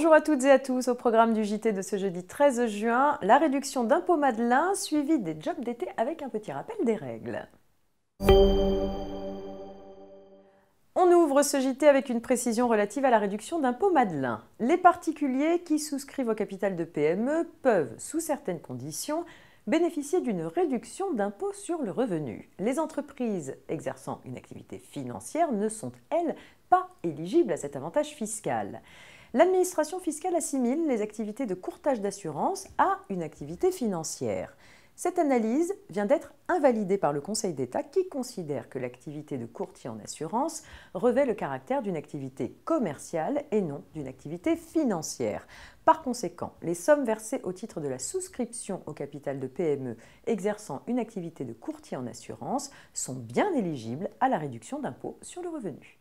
Bonjour à toutes et à tous, au programme du JT de ce jeudi 13 juin, la réduction d'impôt Madelin suivie des jobs d'été avec un petit rappel des règles. On ouvre ce JT avec une précision relative à la réduction d'impôt Madelin. Les particuliers qui souscrivent au capital de PME peuvent, sous certaines conditions, bénéficier d'une réduction d'impôt sur le revenu. Les entreprises exerçant une activité financière ne sont, elles, pas éligibles à cet avantage fiscal. L'administration fiscale assimile les activités de courtage d'assurance à une activité financière. Cette analyse vient d'être invalidée par le Conseil d'État qui considère que l'activité de courtier en assurance revêt le caractère d'une activité commerciale et non d'une activité financière. Par conséquent, les sommes versées au titre de la souscription au capital de PME exerçant une activité de courtier en assurance sont bien éligibles à la réduction d'impôt sur le revenu.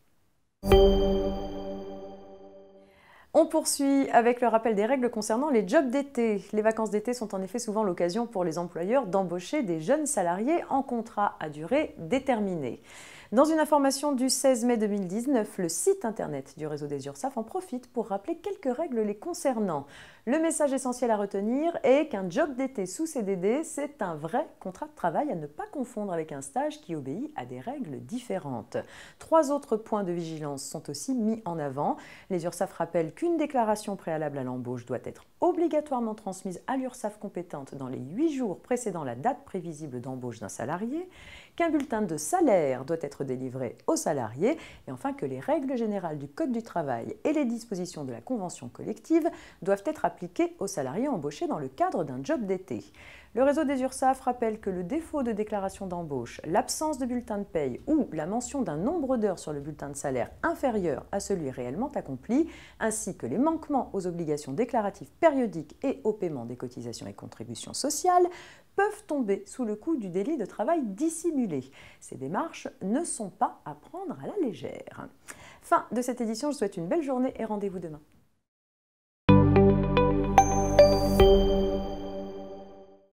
On poursuit avec le rappel des règles concernant les jobs d'été. Les vacances d'été sont en effet souvent l'occasion pour les employeurs d'embaucher des jeunes salariés en contrat à durée déterminée. Dans une information du 16 mai 2019, le site internet du réseau des URSSAF en profite pour rappeler quelques règles les concernant. Le message essentiel à retenir est qu'un job d'été sous CDD, c'est un vrai contrat de travail à ne pas confondre avec un stage qui obéit à des règles différentes. 3 autres points de vigilance sont aussi mis en avant. Les URSSAF rappellent qu'une déclaration préalable à l'embauche doit être obligatoirement transmise à l'URSSAF compétente dans les 8 jours précédant la date prévisible d'embauche d'un salarié, qu'un bulletin de salaire doit être délivré aux salariés et enfin que les règles générales du Code du travail et les dispositions de la convention collective doivent être appliquées aux salariés embauchés dans le cadre d'un job d'été. Le réseau des URSSAF rappelle que le défaut de déclaration d'embauche, l'absence de bulletin de paye ou la mention d'un nombre d'heures sur le bulletin de salaire inférieur à celui réellement accompli, ainsi que les manquements aux obligations déclaratives périodiques et au paiement des cotisations et contributions sociales, peuvent tomber sous le coup du délit de travail dissimulé. Ces démarches ne sont pas à prendre à la légère. Fin de cette édition, je vous souhaite une belle journée et rendez-vous demain.